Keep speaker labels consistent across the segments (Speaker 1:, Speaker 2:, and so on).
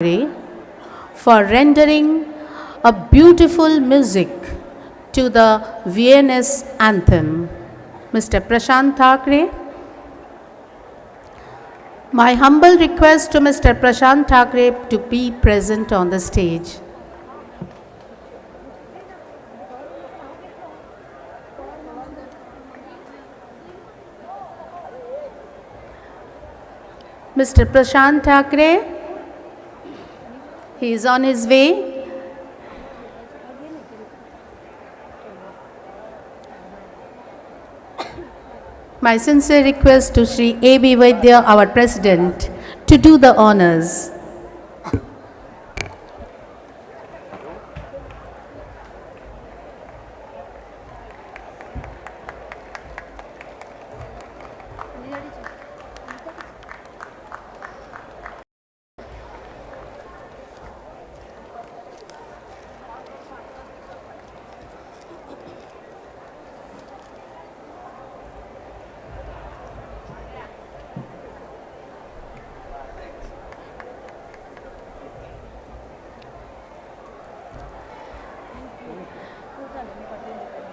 Speaker 1: Thackeray for rendering a beautiful music to the Viennese anthem. Mr. Prashant Thackeray. My humble request to Mr. Prashant Thackeray to be present on the stage. Mr. Prashant Thackeray, he is on his way. My sincere request to Sri A.B. Vaidya, our President, to do the honors.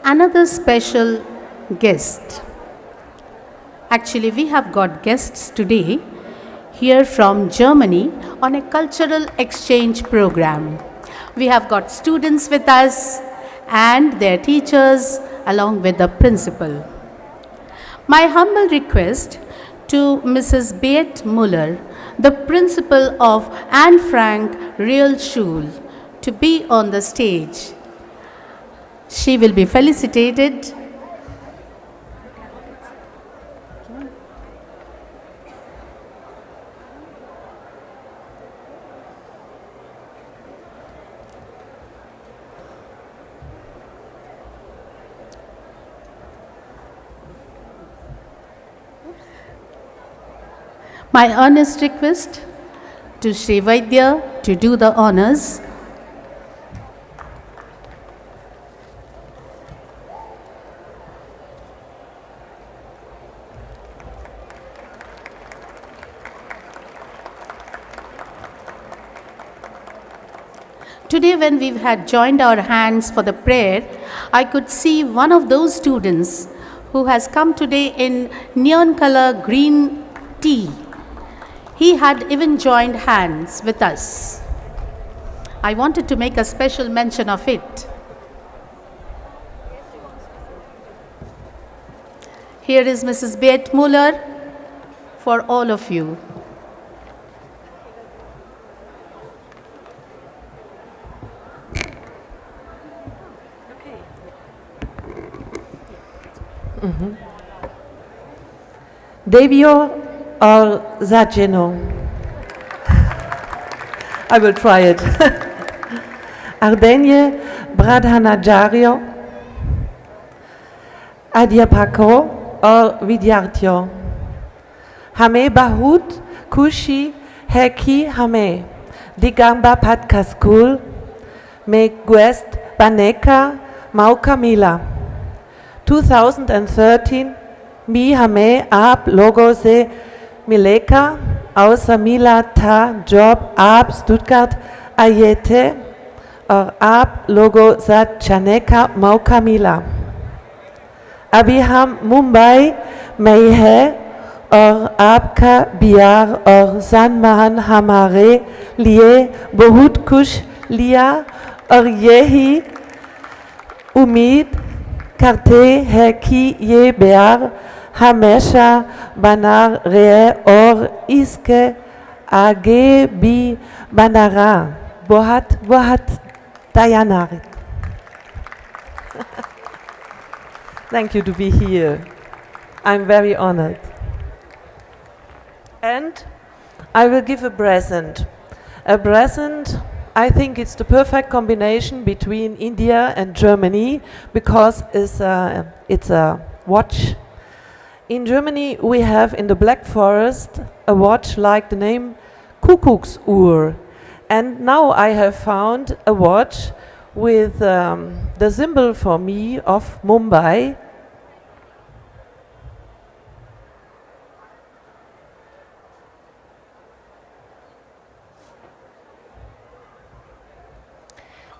Speaker 1: Another special guest. Actually, we have got guests today here from Germany on a cultural exchange program. We have got students with us and their teachers along with the principal. My humble request to Mrs. Beate Muller, the principal of Anne Frank Realschule, to be on the stage. She will be felicitated. My earnest request to Sri Vaidya to do the honors. Today, when we had joined our hands for the prayer, I could see one of those students who has come today in neon color green tea. He had even joined hands with us. I wanted to make a special mention of it. Here is Mrs. Beate Muller for all of you.
Speaker 2: Devio or Zageno? I will try it. Ardenye Bradhanajario, Adhyapako or Vidyarthyo. Hame Bahut Kushi Heki Hame, Digamba Patka School, Me Guest Baneka Maukamila. 2013 Mi hame ab logo se mileka außer Mila ta job ab Stuttgart ayete or ab logo sa chaneka mauka Mila. Abiham Mumbai meihe or abka biar or sanmahan hamare liye bohut kush liya or yehi umid karte है कि ये बेर हमेशा बना रहे और इसके आगे भी बना रहा बहुत बहुत दयानार. Thank you to be here. I'm very honored. And I will give a present. A present, I think it's the perfect combination between India and Germany because it's a watch. In Germany we have in the Black Forest a watch like the name Kuckucksuhr. And now I have found a watch with the symbol for me of Mumbai.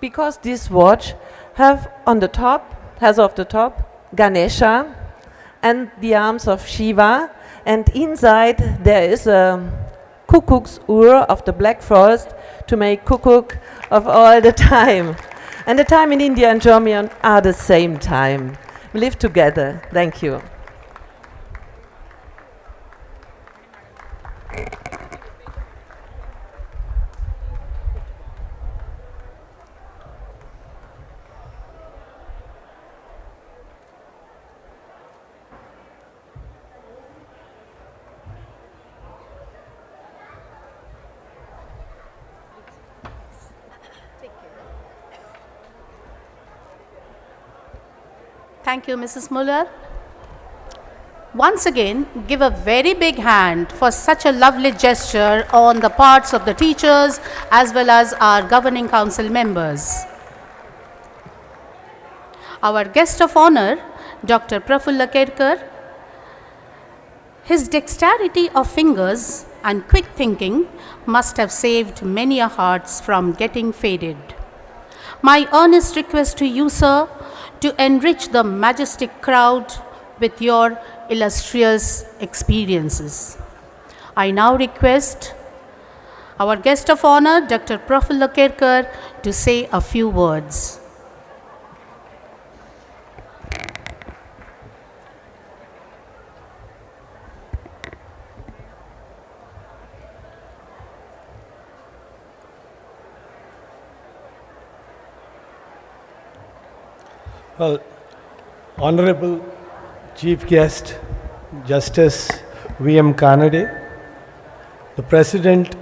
Speaker 2: because this watch has of the top Ganesha and the arms of Shiva, and inside there is a cuckoo's ur of the Black Forest to make cuckoo of all the time. And the time in India and Germany are the same time. We live together. Thank you.
Speaker 1: Thank you, Mrs. Muller. Once again, give a very big hand for such a lovely gesture on the parts of the teachers as well as our governing council members. Our guest of honor, Dr. Prafulla Kerkar, his dexterity of fingers and quick thinking must have saved many a hearts from getting faded. My earnest request to you, sir, to enrich the majestic crowd with your illustrious experiences. I now request our guest of honor, Dr. Prafulla Kerkar, to say a few words.
Speaker 3: Well, Honorable Chief Guest, Justice V.M. Kanade, the President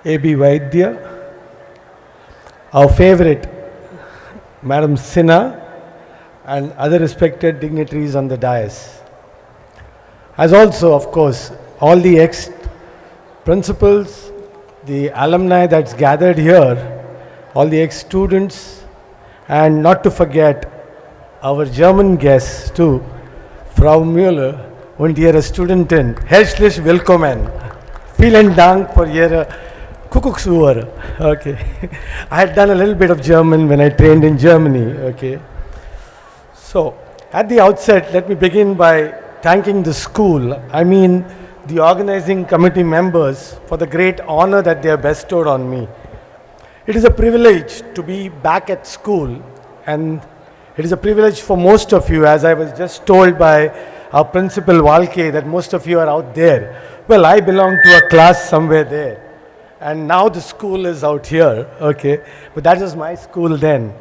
Speaker 3: A.B. Vaidya, our favorite Madam Sinha, and other respected dignitaries on the dais. As also, of course, all the ex-principals, the alumni that's gathered here, all the ex-students, and not to forget our German guests too, Frau Müller und ihre Studentin. Herzlich willkommen. Vielen Dank für Ihre Kuckucksuhr. Okay. I had done a little bit of German when I trained in Germany. Okay. So, at the outset, let me begin by thanking the school, I mean the organizing committee members, for the great honor that they have bestowed on me. It is a privilege to be back at school, and it is a privilege for most of you, as I was just told by our principal Walke that most of you are out there. Well, I belong to a class somewhere there, and now the school is out here, okay, but that was my school then.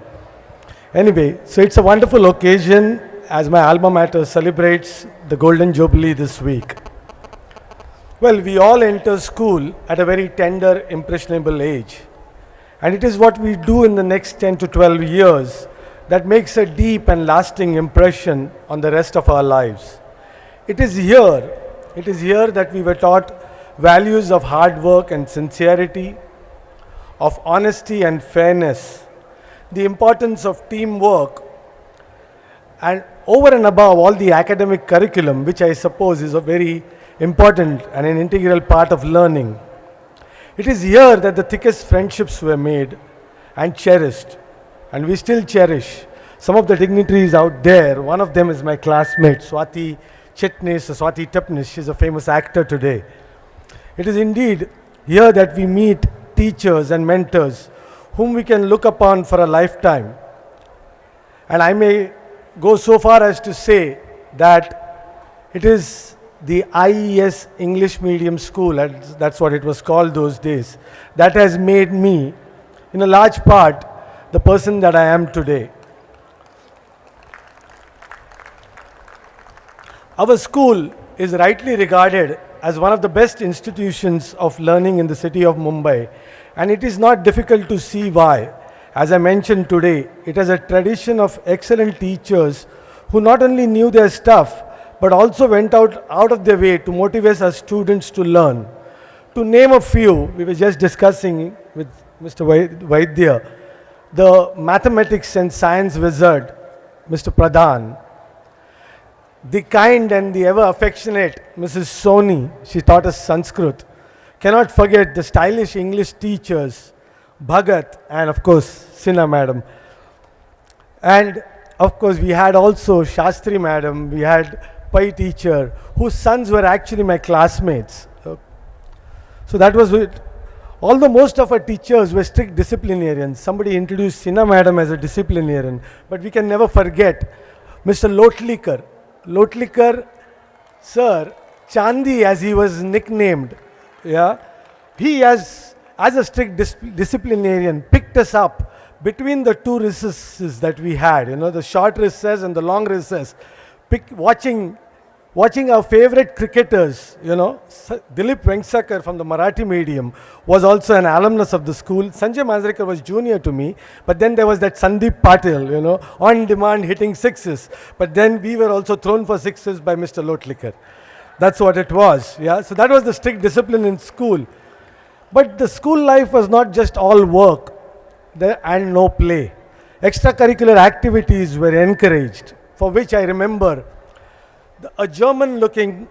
Speaker 3: Anyway, so it's a wonderful occasion as my alma mater celebrates the Golden Jubilee this week. Well, we all enter school at a very tender, impressionable age. And it is what we do in the next 10 to 12 years that makes a deep and lasting impression on the rest of our lives. It is here that we were taught values of hard work and sincerity, of honesty and fairness, the importance of teamwork, and over and above all the academic curriculum, which I suppose is a very important and an integral part of learning. It is here that the thickest friendships were made and cherished, and we still cherish. Some of the dignitaries out there, one of them is my classmate, Swati Tipnis, she's a famous actor today. It is indeed here that we meet teachers and mentors whom we can look upon for a lifetime. And I may go so far as to say that it is the IES English Medium School, that's what it was called those days, that has made me, in a large part, the person that I am today. Our school is rightly regarded as one of the best institutions of learning in the city of Mumbai, and it is not difficult to see why. As I mentioned today, it has a tradition of excellent teachers who not only knew their stuff, but also went out of their way to motivate our students to learn. To name a few, we were just discussing with Mr. Vaidya, the mathematics and science wizard, Mr. Pradhan, the kind and the ever affectionate Mrs. Soni, she taught us Sanskrit. Cannot forget the stylish English teachers, Bhagat, and of course, Sinha madam. And of course, we had also Shastri madam, we had Pai teacher, whose sons were actually my classmates. So that was it. Although most of our teachers were strict disciplinarians, somebody introduced Sinha madam as a disciplinarian, but we can never forget Mr. Lotlikar. Lotlikar, sir, Chandi as he was nicknamed, yeah, he as a strict disciplinarian picked us up between the two recesses that we had, the short recess and the long recess, watching our favorite cricketers, Dilip Vengsakar from the Marathi medium was also an alumnus of the school. Sanjay Manjrekar was junior to me, but then there was that Sandeep Patil, on demand hitting sixes. But then we were also thrown for sixes by Mr. Lotlikar. That's what it was, yeah. So that was the strict discipline in school. But the school life was not just all work and no play. Extracurricular activities were encouraged, for which I remember a German-looking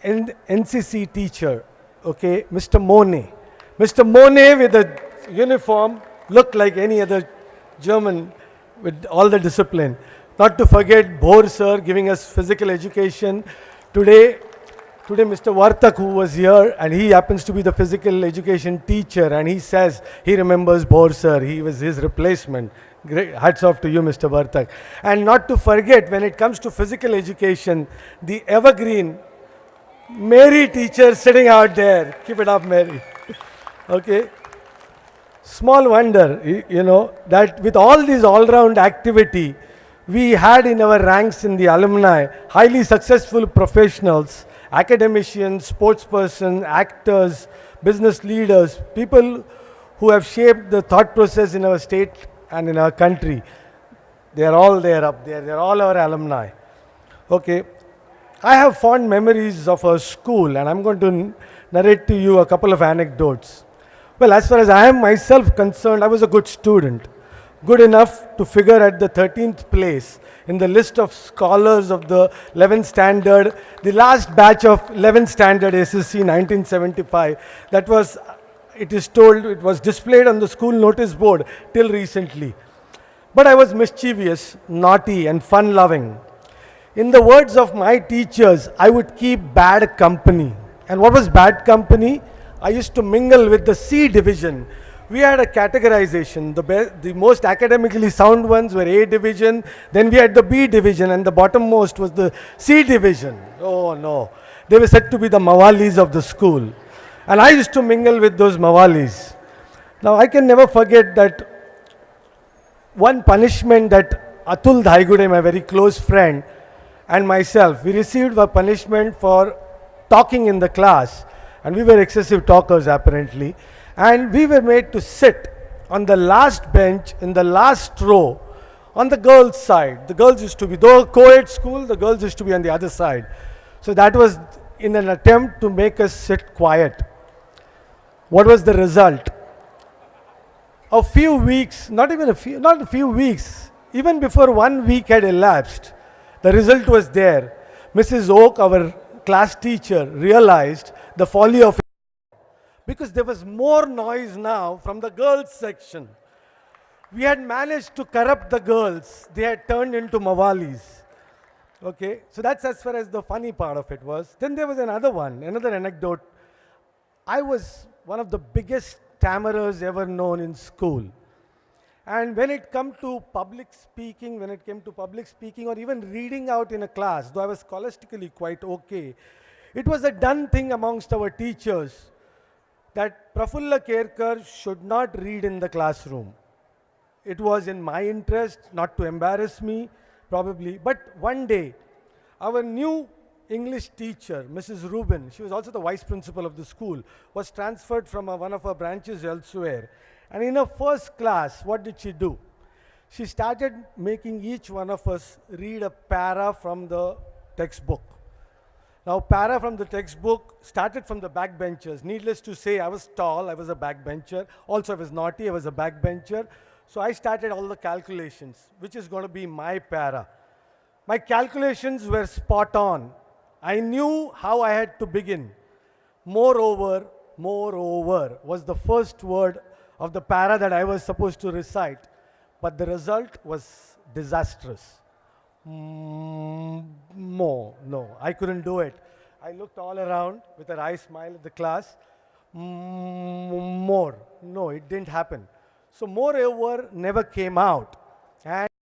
Speaker 3: NCC teacher, okay, Mr. Monet. Mr. Monet with a uniform looked like any other German with all the discipline. Not to forget Bhor sir giving us physical education. Today Mr. Vartak, who was here, and he happens to be the physical education teacher, and he says he remembers Bhor sir, he was his replacement. Great, hats off to you, Mr. Vartak. And not to forget, when it comes to physical education, the evergreen Mary teacher sitting out there. Keep it up, Mary. Okay. Small wonder, that with all this all-round activity, we had in our ranks in the alumni highly successful professionals, academicians, sportspersons, actors, business leaders, people who have shaped the thought process in our state and in our country. They are all there up there. They are all our alumni. Okay. I have fond memories of our school, and I'm going to narrate to you a couple of anecdotes. Well, as far as I am myself concerned, I was a good student. Good enough to figure at the 13th place in the list of scholars of the 11th standard, the last batch of 11th standard SSC 1975. That was, it is told, it was displayed on the school notice board till recently. But I was mischievous, naughty, and fun-loving. In the words of my teachers, I would keep bad company. And what was bad company? I used to mingle with the C division. We had a categorization. The most academically sound ones were A division, then we had the B division, and the bottommost was the C division. Oh no. They were said to be the Mawalis of the school. And I used to mingle with those Mawalis. Now I can never forget that one punishment that Atul Dhaigude, my very close friend, and myself, we received a punishment for talking in the class. And we were excessive talkers apparently. And we were made to sit on the last bench in the last row on the girls' side. The girls used to be, though co-ed school, the girls used to be on the other side. So that was in an attempt to make us sit quiet. What was the result? A few weeks, not a few weeks, even before 1 week had elapsed, the result was there. Mrs. Oak, our class teacher, realized the folly of it, because there was more noise now from the girls section. We had managed to corrupt the girls. They had turned into Mawalis. Okay, so that's as far as the funny part of it was. Then there was another anecdote. I was one of the biggest stammerers ever known in school. And when it came to public speaking, or even reading out in a class, though I was scholastically quite okay, it was a done thing amongst our teachers that Prafulla Kerkar should not read in the classroom. It was in my interest not to embarrass me, probably. But one day, our new English teacher, Mrs. Rubin, she was also the vice principal of the school, was transferred from one of her branches elsewhere. And in her first class, what did she do? She started making each one of us read a para from the textbook. Now, para from the textbook started from the backbenchers. Needless to say, I was tall, I was a backbencher. Also, I was naughty, I was a backbencher. So I started all the calculations, which is going to be my para. My calculations were spot on. I knew how I had to begin. Moreover was the first word of the para that I was supposed to recite, but the result was disastrous. No, I couldn't do it. I looked all around with a wry smile at the class. More. No, it didn't happen. So, moreover, never came out. And